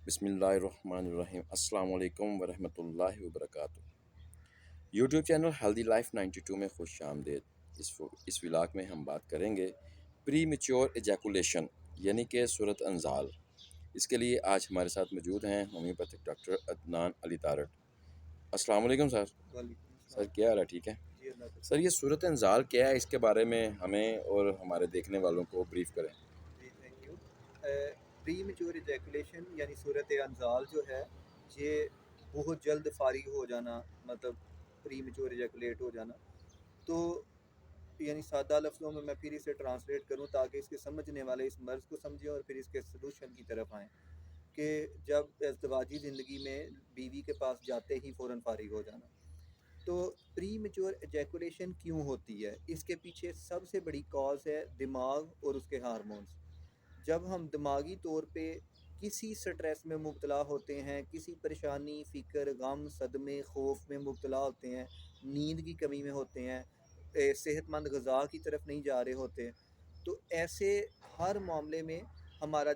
بسم اللہ الرحمن الرحیم۔ السلام علیکم ورحمۃ اللہ وبرکاتہ۔ یوٹیوب چینل ہیلدی لائف 92 میں خوش آمدید۔ اس ولاگ میں ہم بات کریں گے پری میچور ایجیکولیشن یعنی کہ صورت انزال۔ اس کے لیے آج ہمارے ساتھ موجود ہیں ہومیوپیتھک ڈاکٹر عدنان علی تارڑ۔ السلام علیکم سر۔ وعلیکم سر السلام کیا حال ہے؟ ٹھیک ہے جی اللہ کا سر۔ یہ صورت انزال کیا ہے، اس کے بارے میں ہمیں اور ہمارے دیکھنے والوں کو بریف کریں۔ جی تھینک یو۔ پری میچور ایجیکولیشن یعنی صورت انزال جو ہے یہ بہت جلد فارغ ہو جانا، مطلب پری میچور ایجیکولیٹ ہو جانا۔ تو یعنی سادہ لفظوں میں پھر اسے ٹرانسلیٹ کروں تاکہ اس کے سمجھنے والے اس مرض کو سمجھیں اور پھر اس کے سلوشن کی طرف آئیں کہ جب ازدواجی زندگی میں بیوی کے پاس جاتے ہی فوراً فارغ ہو جانا۔ تو پری میچور ایجیکولیشن کیوں ہوتی ہے؟ اس کے پیچھے سب سے بڑی کاز ہے دماغ اور اس کے ہارمونز۔ جب ہم دماغی طور پہ کسی سٹریس میں مبتلا ہوتے ہیں، کسی پریشانی، فکر، غم، صدمے، خوف میں مبتلا ہوتے ہیں، نیند کی کمی میں ہوتے ہیں، صحت مند غذا کی طرف نہیں جا رہے ہوتے، تو ایسے ہر معاملے میں ہمارا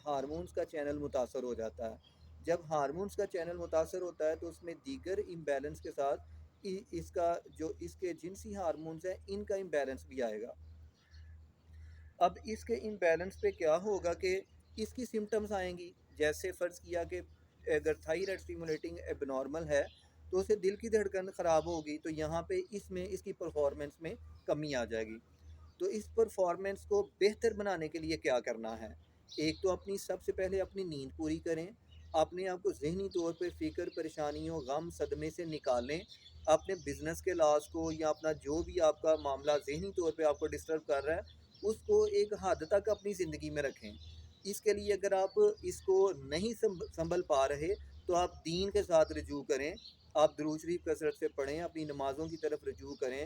ہارمونز کا چینل متاثر ہو جاتا ہے۔ جب ہارمونز کا چینل متاثر ہوتا ہے تو اس میں دیگر امبیلنس کے ساتھ اس کے جنسی ہارمونز ہیں ان کا امبیلنس بھی آئے گا۔ اب اس کے امبیلنس پہ کیا ہوگا کہ اس کی سمٹمز آئیں گی، جیسے فرض کیا کہ اگر تھائرائیڈ اسٹیمولیٹنگ اب نارمل ہے تو اسے دل کی دھڑکن خراب ہوگی، تو یہاں پہ اس کی پرفارمنس میں کمی آ جائے گی۔ تو اس پرفارمنس کو بہتر بنانے کے لیے کیا کرنا ہے؟ ایک تو سب سے پہلے اپنی نیند پوری کریں، اپنے آپ کو ذہنی طور پہ فکر، پریشانیوں، غم، صدمے سے نکالیں، اپنے بزنس کے لاس کو یا اپنا جو بھی آپ کا معاملہ ذہنی طور پہ آپ کو ڈسٹرب کر رہا ہے اس کو ایک حد تک اپنی زندگی میں رکھیں۔ اس کے لیے اگر آپ اس کو نہیں سنبھل پا رہے تو آپ دین کے ساتھ رجوع کریں، آپ درود شریف کثرت سے پڑھیں، اپنی نمازوں کی طرف رجوع کریں،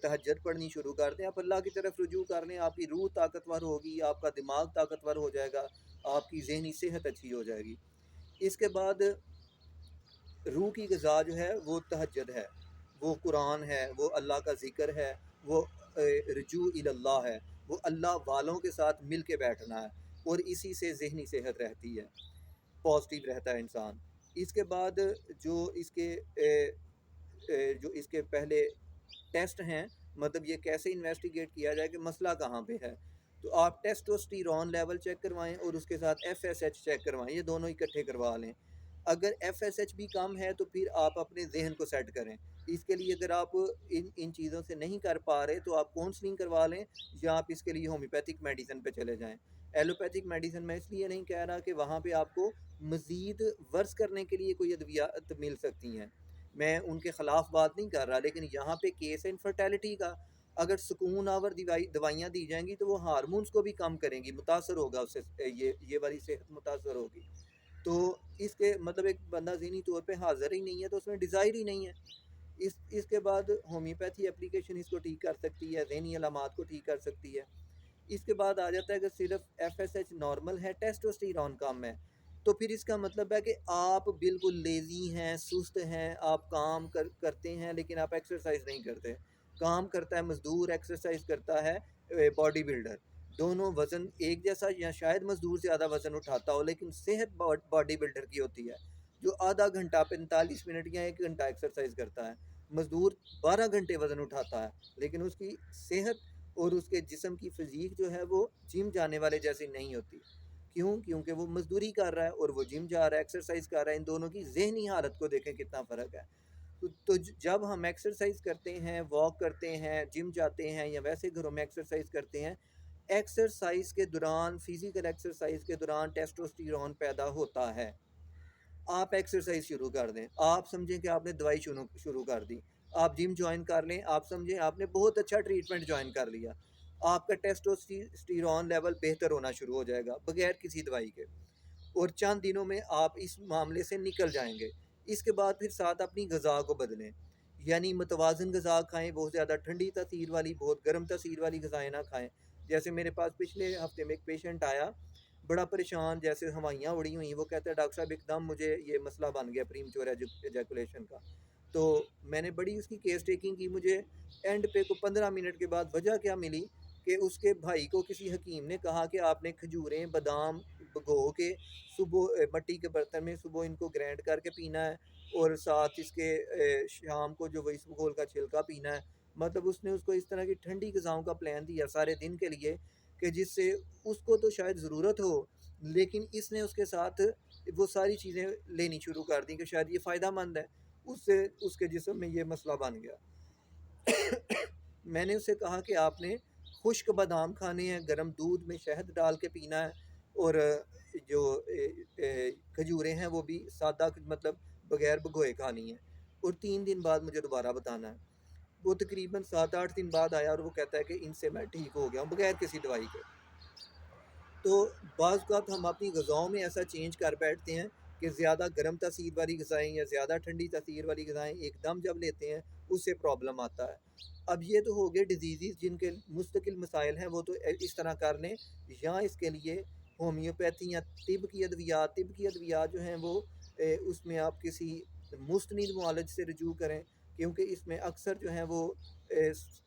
تہجد پڑھنی شروع کر دیں، آپ اللہ کی طرف رجوع کر لیں، آپ کی روح طاقتور ہوگی، آپ کا دماغ طاقتور ہو جائے گا، آپ کی ذہنی صحت اچھی ہو جائے گی۔ اس کے بعد روح کی غذا جو ہے وہ تہجد ہے، وہ قرآن ہے، وہ اللہ کا ذکر ہے، وہ رجوع اللہ ہے، وہ اللہ والوں کے ساتھ مل کے بیٹھنا ہے، اور اسی سے ذہنی صحت رہتی ہے، پازیٹیو رہتا ہے انسان۔ اس کے بعد جو اس کے پہلے ٹیسٹ ہیں، مطلب یہ کیسے انویسٹیگیٹ کیا جائے کہ مسئلہ کہاں پہ ہے، تو آپ ٹیسٹوسٹیرون لیول چیک کروائیں اور اس کے ساتھ ایف ایس ایچ چیک کروائیں، یہ دونوں اکٹھے کروا لیں۔ اگر ایف ایس ایچ بھی کم ہے تو پھر آپ اپنے ذہن کو سیٹ کریں۔ اس کے لیے اگر آپ ان چیزوں سے نہیں کر پا رہے تو آپ کونسلنگ کروا لیں، یا آپ اس کے لیے ہومیوپیتھک میڈیسن پہ چلے جائیں۔ ایلوپیتھک میڈیسن میں اس لیے نہیں کہہ رہا کہ وہاں پہ آپ کو مزید ورز کرنے کے لیے کوئی ادویات مل سکتی ہیں، میں ان کے خلاف بات نہیں کر رہا، لیکن یہاں پہ کیس ہے انفرٹیلٹی کا۔ اگر سکون آور دوائیاں دی جائیں گی تو وہ ہارمونز کو بھی کم کریں گی، متاثر ہوگا اس سے، یہ والی صحت متاثر ہوگی۔ تو اس کے مطلب ایک بندہ ذہنی طور پہ حاضر ہی نہیں ہے تو اس میں ڈیزائر ہی نہیں ہے۔ اس کے بعد ہومیوپیتھی اپلیکیشن اس کو ٹھیک کر سکتی ہے، ذہنی علامات کو ٹھیک کر سکتی ہے۔ اس کے بعد آ جاتا ہے کہ صرف ایف ایس ایچ نارمل ہے، ٹیسٹوسٹیرون کم ہے، تو پھر اس کا مطلب ہے کہ آپ بالکل لیزی ہیں، سست ہیں، آپ کام کرتے ہیں لیکن آپ ایکسرسائز نہیں کرتے۔ کام کرتا ہے مزدور، ایکسرسائز کرتا ہے باڈی بلڈر، دونوں وزن ایک جیسا، یا شاید مزدور زیادہ وزن اٹھاتا ہو لیکن صحت باڈی بلڈر کی ہوتی ہے، جو آدھا گھنٹہ 45 منٹ یا 1 گھنٹہ ایکسرسائز کرتا ہے۔ مزدور 12 گھنٹے وزن اٹھاتا ہے لیکن اس کی صحت اور اس کے جسم کی فزیک جو ہے وہ جم جانے والے جیسی نہیں ہوتی۔ کیوں؟ کیونکہ وہ مزدوری کر رہا ہے اور وہ جم جا رہا ہے، ایکسرسائز کر رہا ہے۔ ان دونوں کی ذہنی حالت کو دیکھیں کتنا فرق ہے۔ تو جب ہم ایکسرسائز کرتے ہیں، واک کرتے ہیں، جم جاتے ہیں یا ویسے گھروں میں ایکسرسائز کرتے ہیں، ایکسرسائز کے دوران، فزیکل ایکسرسائز کے دوران ٹیسٹوسٹیرون پیدا ہوتا ہے۔ آپ ایکسرسائز شروع کر دیں، آپ سمجھیں کہ آپ نے دوائی شروع کر دی، آپ جم جوائن کر لیں، آپ سمجھیں آپ نے بہت اچھا ٹریٹمنٹ جوائن کر لیا، آپ کا ٹیسٹوسٹیرون لیول بہتر ہونا شروع ہو جائے گا بغیر کسی دوائی کے، اور چند دنوں میں آپ اس معاملے سے نکل جائیں گے۔ اس کے بعد پھر ساتھ اپنی غذا کو بدلیں، یعنی متوازن غذا کھائیں، بہت زیادہ ٹھنڈی تاثیر والی، بہت گرم تاثیر والی غذائیں نہ کھائیں۔ جیسے میرے پاس پچھلے ہفتے میں ایک پیشنٹ آیا، بڑا پریشان، جیسے ہوائیاں اڑی ہوئی، وہ کہتا ہے ڈاکٹر صاحب ایک دم مجھے یہ مسئلہ بن گیا پری میچور ایجیکولیشن کا۔ تو میں نے بڑی اس کی کیس ٹیکنگ کی، مجھے اینڈ پہ کو 15 منٹ کے بعد وجہ کیا ملی کہ اس کے بھائی کو کسی حکیم نے کہا کہ آپ نے کھجوریں بادام بھگو کے صبح مٹی کے برتن میں صبح ان کو گرینڈ کر کے پینا ہے، اور ساتھ اس کے شام کو جو وہ اسبگول کا چھلکا پینا ہے۔ مطلب اس نے اس کو اس طرح کی ٹھنڈی غذاؤں کا پلان دیا سارے دن کے لیے، کہ جس سے اس کو تو شاید ضرورت ہو، لیکن اس نے اس کے ساتھ وہ ساری چیزیں لینی شروع کر دیں کہ شاید یہ فائدہ مند ہے، اس سے اس کے جسم میں یہ مسئلہ بن گیا۔ میں نے اسے کہا کہ آپ نے خشک بادام کھانے ہیں، گرم دودھ میں شہد ڈال کے پینا ہے، اور جو کھجوریں ہیں وہ بھی سادہ، مطلب بغیر بھگوئے کھانی ہیں، اور 3 دن بعد مجھے دوبارہ بتانا ہے۔ وہ تقریباً 7-8 دن بعد آیا اور وہ کہتا ہے کہ ان سے میں ٹھیک ہو گیا ہوں بغیر کسی دوائی کے۔ تو بعض اوقات ہم اپنی غذاؤں میں ایسا چینج کر بیٹھتے ہیں کہ زیادہ گرم تاثیر والی غذائیں یا زیادہ ٹھنڈی تاثیر والی غذائیں ایک دم جب لیتے ہیں اس سے پرابلم آتا ہے۔ اب یہ تو ہو گئے ڈیزیزز جن کے مستقل مسائل ہیں، وہ تو اس طرح کر لیں، یا اس کے لیے ہومیوپیتھی یا طب کی ادویات جو ہیں وہ اس میں آپ کسی مستند معالج سے رجوع کریں، کیونکہ اس میں اکثر جو ہیں وہ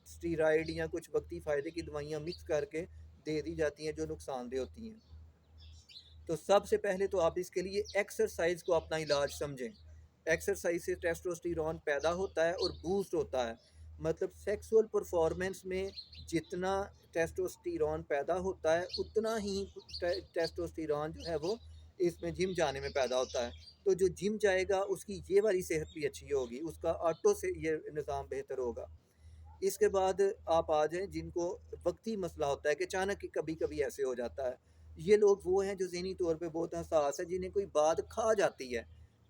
سٹیرائڈ یا کچھ وقتی فائدے کی دوائیاں مکس کر کے دے دی جاتی ہیں جو نقصان دہ ہوتی ہیں۔ تو سب سے پہلے تو آپ اس کے لیے ایکسرسائز کو اپنا علاج سمجھیں۔ ایکسرسائز سے ٹیسٹوسٹیرون پیدا ہوتا ہے اور بوسٹ ہوتا ہے، مطلب سیکسول پرفارمنس میں جتنا ٹیسٹوسٹیرون پیدا ہوتا ہے اتنا ہی ٹیسٹوسٹیرون جو ہے وہ اس میں جم جانے میں پیدا ہوتا ہے۔ تو جو جم جائے گا اس کی یہ والی صحت بھی اچھی ہوگی، اس کا آٹو سے یہ نظام بہتر ہوگا۔ اس کے بعد آپ آ جائیں جن کو وقتی مسئلہ ہوتا ہے کہ اچانک کبھی کبھی ایسے ہو جاتا ہے، یہ لوگ وہ ہیں جو ذہنی طور پہ بہت حساس ہے، جنہیں کوئی بات کھا جاتی ہے،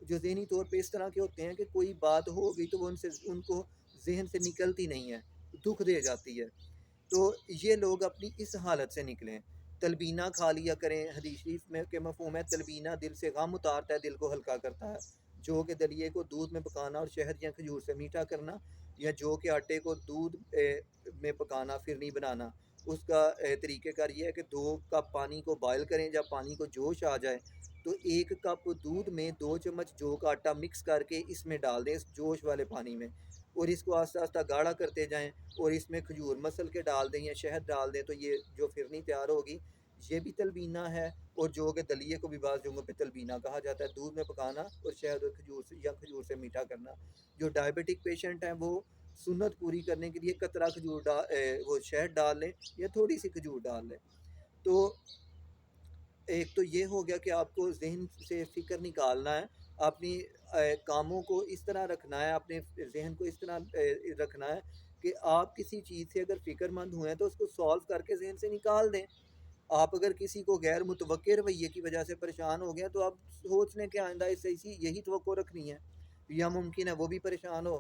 جو ذہنی طور پہ اس طرح کے ہوتے ہیں کہ کوئی بات ہو گئی تو وہ ان کو ذہن سے نکلتی نہیں ہے، دکھ دے جاتی ہے۔ تو یہ لوگ اپنی اس حالت سے نکلیں، تلبینہ کھا لیا کریں۔ حدیث شریف میں کہ مفہوم ہے تلبینہ دل سے غم اتارتا ہے، دل کو ہلکا کرتا ہے۔ جو کہ دلیے کو دودھ میں پکانا اور شہد یا کھجور سے میٹھا کرنا، یا جو کہ آٹے کو دودھ میں پکانا، فرنی بنانا، اس کا طریقہ کار یہ ہے کہ 2 کپ پانی کو بائل کریں، جب پانی کو جوش آ جائے تو 1 کپ دودھ میں 2 چمچ جو کا آٹا مکس کر کے اس میں ڈال دیں، اس جوش والے پانی میں، اور اس کو آہستہ آہستہ گاڑھا کرتے جائیں، اور اس میں کھجور مسل کے ڈال دیں یا شہد ڈال دیں، تو یہ جو فرنی تیار ہوگی یہ بھی تلبینہ ہے۔ اور جو کہ دلیے کو بھی بعض جگہوں پہ تلبینہ کہا جاتا ہے، دودھ میں پکانا اور شہد اور کھجور سے میٹھا کرنا۔ جو ڈائبٹک پیشنٹ ہیں وہ سنت پوری کرنے کے لیے قطرہ کھجور وہ شہد ڈال لیں یا تھوڑی سی کھجور ڈال لیں۔ تو ایک تو یہ ہو گیا کہ آپ کو ذہن سے فکر نکالنا ہے، اپنی کاموں کو اس طرح رکھنا ہے، اپنے ذہن کو اس طرح رکھنا ہے کہ آپ کسی چیز سے اگر فکر مند ہوئے ہیں تو اس کو سالو کر کے ذہن سے نکال دیں۔ آپ اگر کسی کو غیر متوقع رویے کی وجہ سے پریشان ہو گئے تو آپ سوچ لیں کہ آئندہ اس سے یہی توقع رکھنی ہے، یا ممکن ہے وہ بھی پریشان ہو،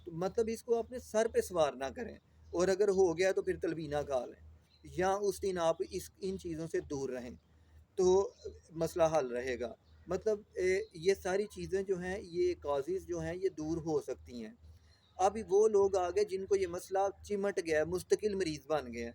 تو مطلب اس کو اپنے سر پہ سوار نہ کریں، اور اگر ہو گیا تو پھر تلبینہ کھا لیں، یا اس دن آپ ان چیزوں سے دور رہیں تو مسئلہ حل رہے گا۔ مطلب یہ ساری چیزیں جو ہیں، یہ کازز جو ہیں یہ دور ہو سکتی ہیں۔ اب وہ لوگ آ گئے جن کو یہ مسئلہ چمٹ گیا، مستقل مریض بن گئے ہیں،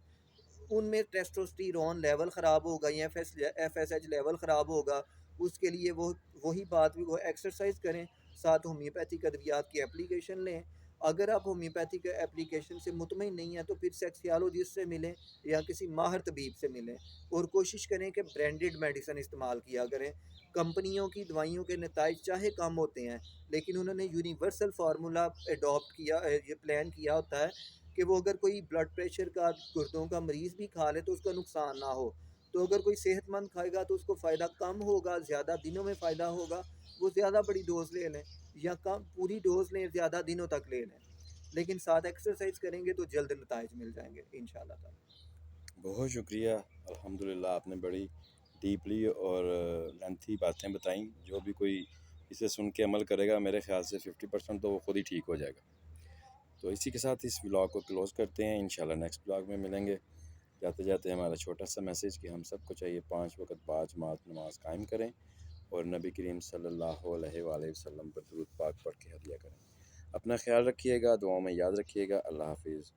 ان میں ٹیسٹوسٹیرون لیول خراب ہوگا یا ایف ایس ایچ لیول خراب ہوگا، اس کے لیے وہی بات بھی، وہ ایکسرسائز کریں، ساتھ ہومیوپیتھک ادویات کی اپلیکیشن لیں۔ اگر آپ ہومیوپیتھک اپلیکیشن سے مطمئن نہیں ہیں تو پھر سیکسیالوجسٹ سے ملیں یا کسی ماہر طبیب سے ملیں، اور کوشش کریں کہ برانڈڈ میڈیسن استعمال کیا کریں۔ کمپنیوں کی دوائیوں کے نتائج چاہے کم ہوتے ہیں، لیکن انہوں نے یونیورسل فارمولا اڈاپٹ کیا، یہ پلان کیا ہوتا ہے کہ وہ اگر کوئی بلڈ پریشر کا، گردوں کا مریض بھی کھا لے تو اس کا نقصان نہ ہو۔ تو اگر کوئی صحت مند کھائے گا تو اس کو فائدہ کم ہوگا، زیادہ دنوں میں فائدہ ہوگا، وہ زیادہ بڑی ڈوز لے لیں، یا کم پوری ڈوز لیں، زیادہ دنوں تک لے لیں، لیکن ساتھ ایکسرسائز کریں گے تو جلد نتائج مل جائیں گے انشاءاللہ تعالی۔ بہت شکریہ، الحمدللہ آپ نے بڑی ڈیپلی اور لینتھی باتیں بتائیں۔ جو بھی کوئی اسے سن کے عمل کرے گا میرے خیال سے 50% تو وہ خود ہی ٹھیک ہو جائے گا۔ تو اسی کے ساتھ اس ولاگ کو کلوز کرتے ہیں، انشاءاللہ نیکسٹ ولاگ میں ملیں گے۔ جاتے جاتے ہمارا چھوٹا سا میسیج کہ ہم سب کو چاہیے 5 وقت باجماعت نماز قائم کریں اور نبی کریم صلی اللہ علیہ وآلہ وسلم پر درود پاک پڑھ کے ہدیہ کریں۔ اپنا خیال رکھیے گا، دعاؤں میں یاد رکھیے گا۔ اللہ حافظ۔